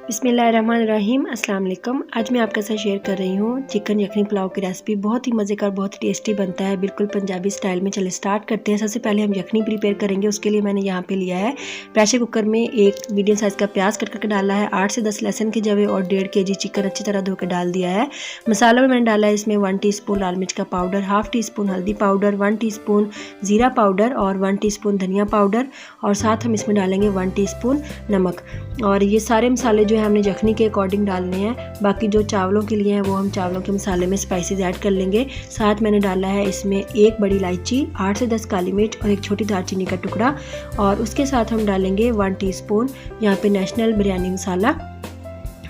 बिस्मिल्लाहिर्रहमानिर्रहीम अस्सलाम वालेकुम। आज मैं आपके साथ शेयर कर रही हूँ चिकन यखनी पुलाव की रेसिपी। बहुत ही मज़ेदार, बहुत ही टेस्टी बनता है, बिल्कुल पंजाबी स्टाइल में। चलिए स्टार्ट करते हैं। सबसे पहले हम यखनी प्रिपेयर करेंगे। उसके लिए मैंने यहाँ पे लिया है प्रेशर कुकर में एक मीडियम साइज़ का प्याज कट करके डाला है, 8 से 10 लहसुन के जवे और 1.5 kg चिकन अच्छी तरह धो कर डाल दिया है। मसालों में मैंने डाला है इसमें 1 टीस्पून लाल मिर्च का पाउडर, हाफ़ टी स्पून हल्दी पाउडर, 1 टीस्पून ज़ीरा पाउडर और 1 टीस्पून धनिया पाउडर, और साथ हम इसमें डालेंगे 1 टीस्पून नमक। और ये सारे मसाले जो है हमने यखनी के अकॉर्डिंग डालने हैं। बाकी जो चावलों के लिए हैं वो हम चावलों के मसाले में स्पाइसेस ऐड कर लेंगे। साथ मैंने डाला है इसमें एक बड़ी इलायची, 8 से 10 काली मिर्च और एक छोटी दालचीनी का टुकड़ा, और उसके साथ हम डालेंगे 1 टीस्पून यहाँ पे नेशनल बिरयानी मसाला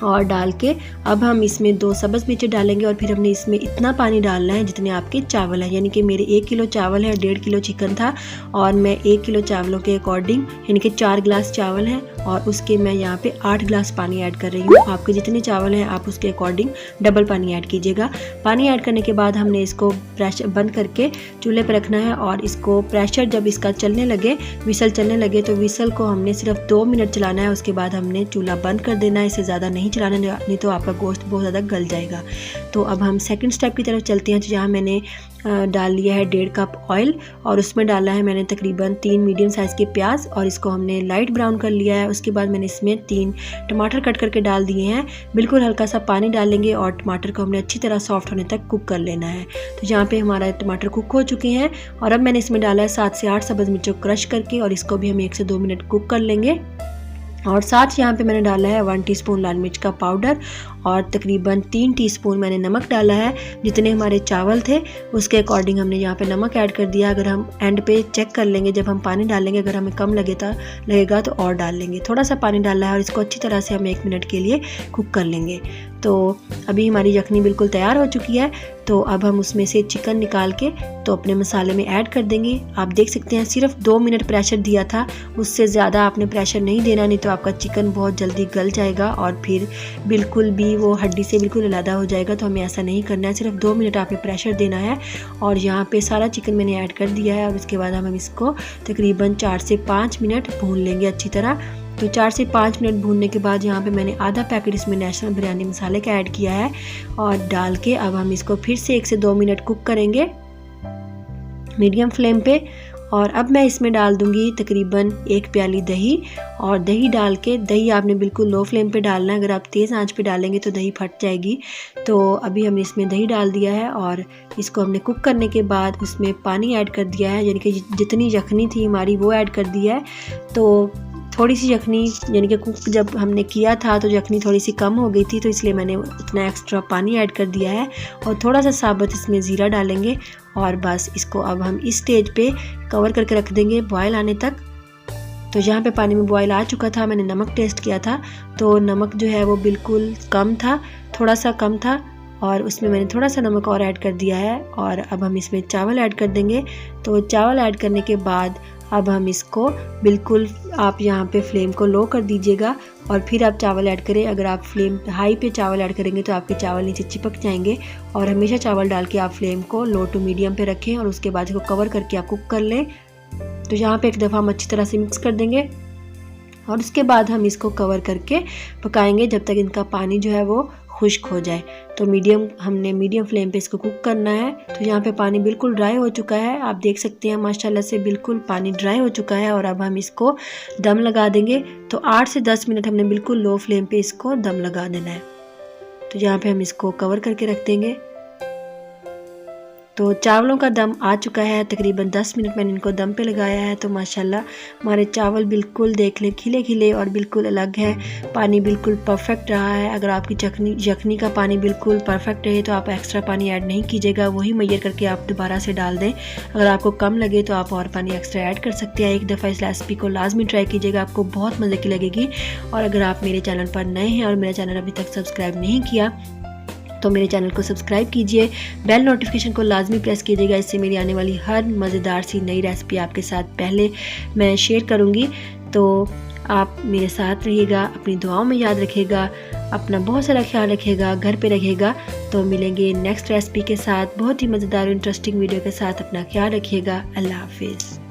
और डाल के अब हम इसमें 2 सब्ज़ मिर्च डालेंगे। और फिर हमने इसमें इतना पानी डालना है जितने आपके चावल हैं, यानी कि मेरे 1 किलो चावल है, 1.5 किलो चिकन था, और मैं 1 किलो चावलों के अकॉर्डिंग यानी कि 4 गिलास चावल हैं और उसके मैं यहाँ पे 8 गिलास पानी ऐड कर रही हूँ। आपके जितने चावल हैं आप उसके अकॉर्डिंग डबल पानी ऐड कीजिएगा। पानी ऐड करने के बाद हमने इसको प्रेशर बंद करके चूल्हे पर रखना है, और इसको प्रेशर जब इसका चलने लगे, विसल चलने लगे, तो विसल को हमने सिर्फ 2 मिनट चलाना है। उसके बाद हमने चूल्हा बंद कर देना है, इससे ज़्यादा नहीं चलाना, नहीं तो आपका गोश्त बहुत ज़्यादा गल जाएगा। तो अब हम सेकंड स्टेप की तरफ चलते हैं। तो जहाँ मैंने डाल लिया है 1.5 कप ऑयल, और उसमें डाला है मैंने तकरीबन 3 मीडियम साइज़ के प्याज, और इसको हमने लाइट ब्राउन कर लिया है। उसके बाद मैंने इसमें 3 टमाटर कट करके डाल दिए हैं। बिल्कुल हल्का सा पानी डालेंगे और टमाटर को हमने अच्छी तरह सॉफ्ट होने तक कुक कर लेना है। तो यहाँ पे हमारा टमाटर कुक हो चुके हैं, और अब मैंने इसमें डाला है 7 से 8 सब्ज़ मिर्च को क्रश करके, और इसको भी हम 1 से 2 मिनट कुक कर लेंगे। और साथ यहाँ पे मैंने डाला है 1 टीस्पून लाल मिर्च का पाउडर और तकरीबन 3 टीस्पून मैंने नमक डाला है। जितने हमारे चावल थे उसके अकॉर्डिंग हमने यहाँ पे नमक ऐड कर दिया। अगर हम एंड पे चेक कर लेंगे जब हम पानी डालेंगे, अगर हमें कम लगेगा तो और डाल लेंगे। थोड़ा सा पानी डाला है और इसको अच्छी तरह से हम 1 मिनट के लिए कुक कर लेंगे। तो अभी हमारी यखनी बिल्कुल तैयार हो चुकी है। तो अब हम उसमें से चिकन निकाल के तो अपने मसाले में ऐड कर देंगे। आप देख सकते हैं सिर्फ 2 मिनट प्रेशर दिया था, उससे ज़्यादा आपने प्रेशर नहीं देना, नहीं तो आपका चिकन बहुत जल्दी गल जाएगा और फिर बिल्कुल भी वो हड्डी से बिल्कुल अलग हो जाएगा। तो हमें ऐसा नहीं करना है, सिर्फ 2 मिनट आपने प्रेशर देना है। और यहाँ पे सारा चिकन मैंने ऐड कर दिया है, और उसके बाद हम इसको तकरीबन 4 से 5 मिनट भून लेंगे अच्छी तरह। तो 4 से 5 मिनट भूनने के बाद यहाँ पे मैंने आधा पैकेट इसमें नेशनल बिरयानी मसाले का ऐड किया है, और डाल के अब हम इसको फिर से 1 से 2 मिनट कुक करेंगे मीडियम फ्लेम पे। और अब मैं इसमें डाल दूंगी तकरीबन 1 प्याली दही, और दही डाल के, दही आपने बिल्कुल लो फ्लेम पे डालना है, अगर आप तेज़ आंच पे डालेंगे तो दही फट जाएगी। तो अभी हमने इसमें दही डाल दिया है, और इसको हमने कुक करने के बाद उसमें पानी ऐड कर दिया है, यानी कि जितनी यखनी थी हमारी वो ऐड कर दिया है। तो थोड़ी सी यखनी यानी कि कुक जब हमने किया था तो यखनी थोड़ी सी कम हो गई थी, तो इसलिए मैंने उतना एक्स्ट्रा पानी ऐड कर दिया है। और थोड़ा सा साबुत इसमें ज़ीरा डालेंगे, और बस इसको अब हम इस स्टेज पे कवर करके रख देंगे बॉयल आने तक। तो यहाँ पे पानी में बॉयल आ चुका था, मैंने नमक टेस्ट किया था, तो नमक जो है वो बिल्कुल कम था, थोड़ा सा कम था, और उसमें मैंने थोड़ा सा नमक और ऐड कर दिया है। और अब हम इसमें चावल ऐड कर देंगे। तो चावल ऐड करने के बाद अब हम इसको बिल्कुल, आप यहाँ पे फ्लेम को लो कर दीजिएगा और फिर आप चावल ऐड करें। अगर आप फ्लेम हाई पे चावल ऐड करेंगे तो आपके चावल नीचे चिपक जाएंगे, और हमेशा चावल डाल के आप फ्लेम को लो टू मीडियम पे रखें, और उसके बाद इसको कवर करके आप कुक कर लें। तो यहाँ पे एक दफ़ा हम अच्छी तरह से मिक्स कर देंगे, और उसके बाद हम इसको कवर करके पकाएंगे जब तक इनका पानी जो है वो खुश्क हो जाए। तो हमने मीडियम फ्लेम पे इसको कुक करना है। तो यहाँ पे पानी बिल्कुल ड्राई हो चुका है, आप देख सकते हैं माशाल्लाह से बिल्कुल पानी ड्राई हो चुका है। और अब हम इसको दम लगा देंगे। तो 8 से 10 मिनट हमने बिल्कुल लो फ्लेम पे इसको दम लगा देना है। तो यहाँ पे हम इसको कवर करके रख देंगे। तो चावलों का दम आ चुका है, तकरीबन 10 मिनट मैंने इनको दम पे लगाया है। तो माशाल्लाह हमारे चावल बिल्कुल देख लें खिले खिले और बिल्कुल अलग है, पानी बिल्कुल परफेक्ट रहा है। अगर आपकी यखनी का पानी बिल्कुल परफेक्ट रहे तो आप एक्स्ट्रा पानी ऐड नहीं कीजिएगा, वही मैयर करके आप दोबारा से डाल दें। अगर आपको कम लगे तो आप और पानी एक्स्ट्रा ऐड कर सकते हैं। एक दफ़ा इस रेसिपी को लाजमी ट्राई कीजिएगा, आपको बहुत मज़े की लगेगी। और अगर आप मेरे चैनल पर नए हैं और मेरा चैनल अभी तक सब्सक्राइब नहीं किया तो मेरे चैनल को सब्सक्राइब कीजिए, बेल नोटिफिकेशन को लाजमी प्रेस कीजिएगा, इससे मेरी आने वाली हर मज़ेदार सी नई रेसिपी आपके साथ पहले मैं शेयर करूँगी। तो आप मेरे साथ रहिएगा, अपनी दुआओं में याद रखिएगा, अपना बहुत सारा ख्याल रखिएगा, घर पे रखिएगा। तो मिलेंगे नेक्स्ट रेसिपी के साथ, बहुत ही मज़ेदार इंटरेस्टिंग वीडियो के साथ। अपना ख्याल रखिएगा। अल्लाह हाफिज़।